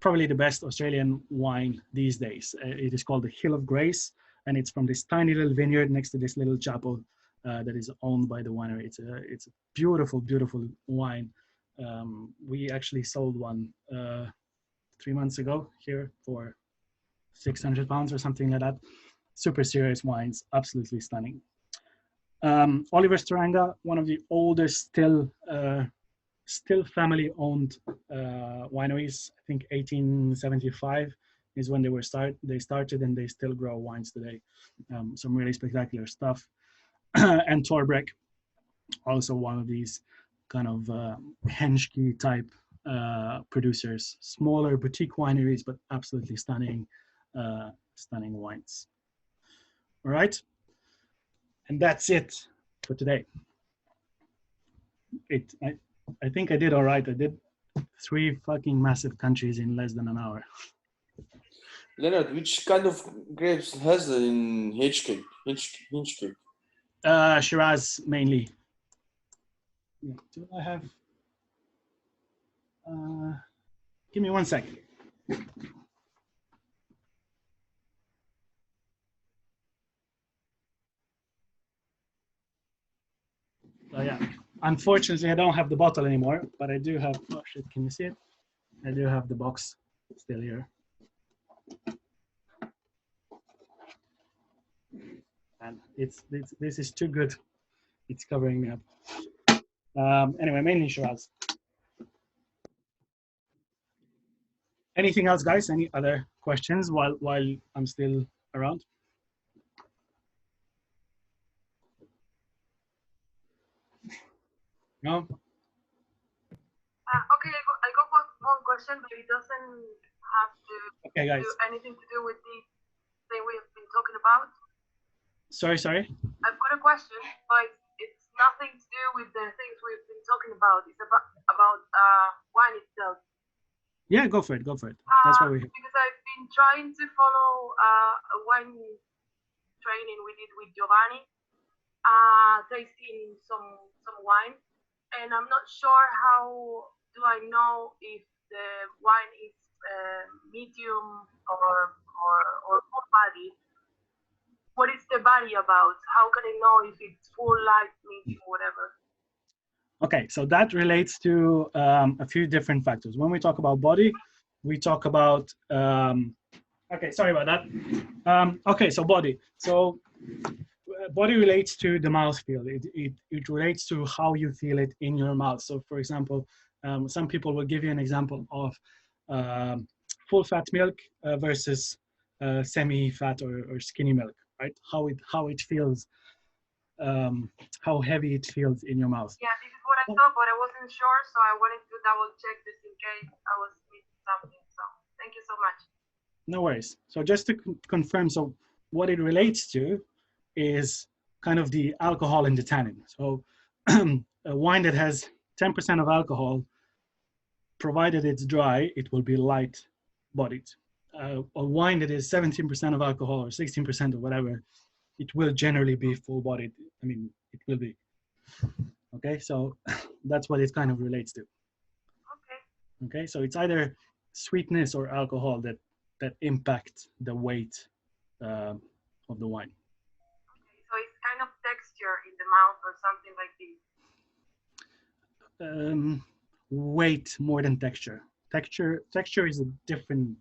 Speaker 1: probably the best Australian wine these days. It is called the Hill of Grace, and it's from this tiny little vineyard next to this little chapel that is owned by the winery. It's a beautiful, beautiful wine. We actually sold one 3 months ago here for £600 or something like that. Super serious wines, absolutely stunning. Oliver's Taranga, one of the oldest still family-owned wineries. I think 1875 is when they started, and they still grow wines today. Some really spectacular stuff. And Torbeck, also one of these kind of Henschke type producers, smaller boutique wineries, but absolutely stunning wines. All right, and that's it for today. I think I did all right. I did 3 fucking massive countries in less than an hour.
Speaker 2: Lenart, which kind of grapes has in Hinchcake?
Speaker 1: Shiraz mainly. Do I have? Give me 1 second. So yeah, unfortunately I don't have the bottle anymore, but I do have. Oh shit! Can you see it? I do have the box still here. And this is too good. It's covering me up. Anyway, mainly Shiraz. Anything else, guys? Any other questions while I'm still around? No?
Speaker 3: Okay, I got one question, but it doesn't have to
Speaker 1: Okay, guys.
Speaker 3: do anything to do with the thing we've been talking about.
Speaker 1: Sorry.
Speaker 3: I've got a question, but it's nothing to do with the things we've been talking about. It's about wine itself.
Speaker 1: Yeah, go for it. That's why we're here.
Speaker 3: Because I've been trying to follow a wine training we did with Giovanni, tasting some wine, and I'm not sure how do I know if the wine is medium or full body. What is the body about? How can I know if it's full, light, medium, whatever?
Speaker 1: Okay, so that relates to a few different factors. When we talk about body, we talk about, okay, sorry about that. Okay, so body. So body relates to the mouthfeel. It relates to how you feel it in your mouth. So for example, some people will give you an example of full fat milk versus semi-fat or skinny milk, right? How it feels, how heavy it feels in your mouth.
Speaker 3: Yeah, this is what I thought, but I wasn't sure, so I wanted to double check just in case I was missing something. So thank you so much.
Speaker 1: No worries. So just to confirm, so what it relates to is kind of the alcohol and the tannin. So a wine that has 10% of alcohol, provided it's dry, it will be light bodied. A wine that is 17% of alcohol or 16% or whatever, it will generally be full bodied. I mean, it will be. Okay, so that's what it kind of relates to. Okay, so it's either sweetness or alcohol that impact the weight of the wine.
Speaker 3: Okay, so it's kind of texture in the mouth or something like this.
Speaker 1: Weight more than texture. Texture is a different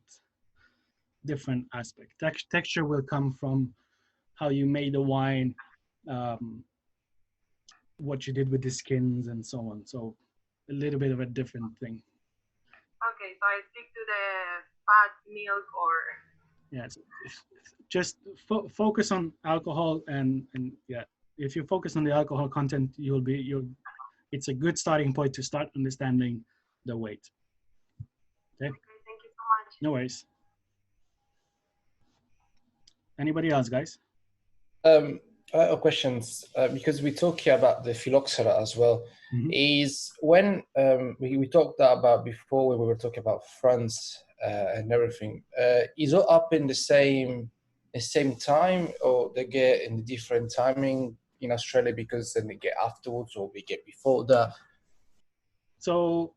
Speaker 1: aspect. Texture will come from how you made the wine, what you did with the skins and so on. So a little bit of a different thing.
Speaker 3: Okay, so I stick to the fat milk or.
Speaker 1: Yes, just focus on alcohol and yeah, if you focus on the alcohol content, it's a good starting point to start understanding the weight. Okay,
Speaker 3: thank you so much.
Speaker 1: No worries. Anybody else, guys?
Speaker 4: I have questions because we talked here about the phylloxera as well.
Speaker 1: Mm-hmm.
Speaker 4: Is when we talked about before when we were talking about France and everything, is it up in the same time, or they get in different timing in Australia because then they get afterwards, or we get before that?
Speaker 1: So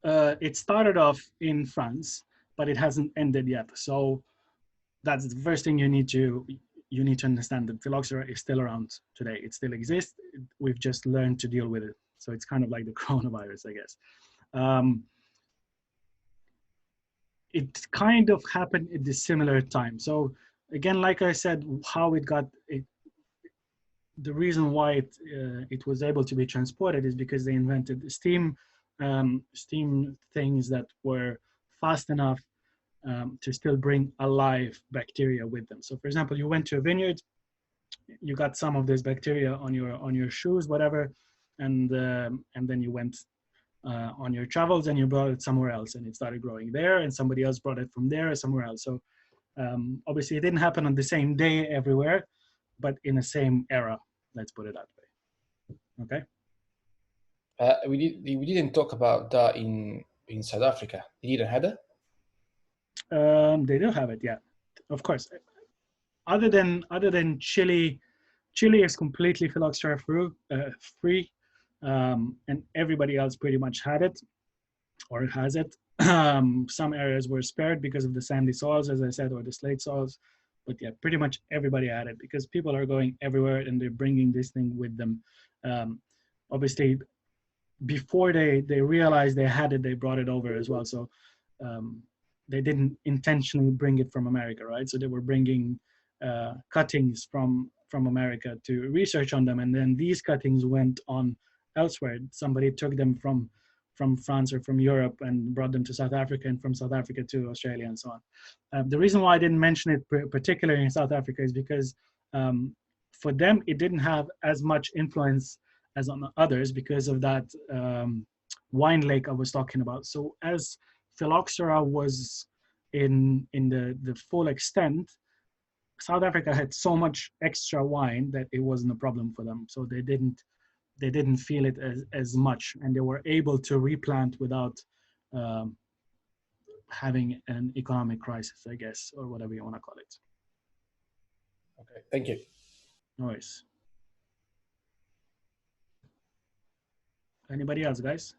Speaker 1: it started off in France, but it hasn't ended yet. So that's the first thing you need to understand, that phylloxera is still around today. It still exists. We've just learned to deal with it. So it's kind of like the coronavirus, I guess. It kind of happened at the similar time. So again, like I said, how it got it, the reason why it was able to be transported is because they invented steam things that were fast enough to still bring alive bacteria with them. So for example, you went to a vineyard, you got some of this bacteria on your shoes, whatever, and then you went on your travels and you brought it somewhere else, and it started growing there, and somebody else brought it from there or somewhere else. So obviously it didn't happen on the same day everywhere, but in the same era, let's put it that way. Okay.
Speaker 4: We didn't talk about that in South Africa. They didn't have it?
Speaker 1: They do have it, yeah, of course. Other than Chile is completely phylloxera free, and everybody else pretty much had it or has it. Some areas were spared because of the sandy soils, as I said, or the slate soils, but yeah, pretty much everybody had it because people are going everywhere and they're bringing this thing with them. Obviously, before they realized they had it, they brought it over as well. So they didn't intentionally bring it from America, right? So they were bringing cuttings from America to research on them, and then these cuttings went on elsewhere. Somebody took them from France or from Europe and brought them to South Africa, and from South Africa to Australia, and so on. The reason why I didn't mention it particularly in South Africa is because for them it didn't have as much influence as on others because of that wine lake I was talking about. So as phylloxera was in the full extent, South Africa had so much extra wine that it wasn't a problem for them. So they didn't feel it as much, and they were able to replant without having an economic crisis, I guess, or whatever you want to call it.
Speaker 4: Okay, thank you.
Speaker 1: No worries. Anybody else, guys?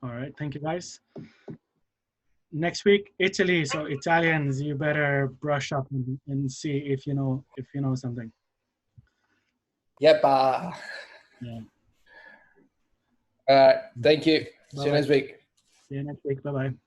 Speaker 1: All right, thank you, guys. Next week, Italy. So Italians, you better brush up and see if you know something.
Speaker 4: Yep.
Speaker 1: Yeah.
Speaker 4: Thank you. See you next week.
Speaker 1: See you next week. Bye-bye.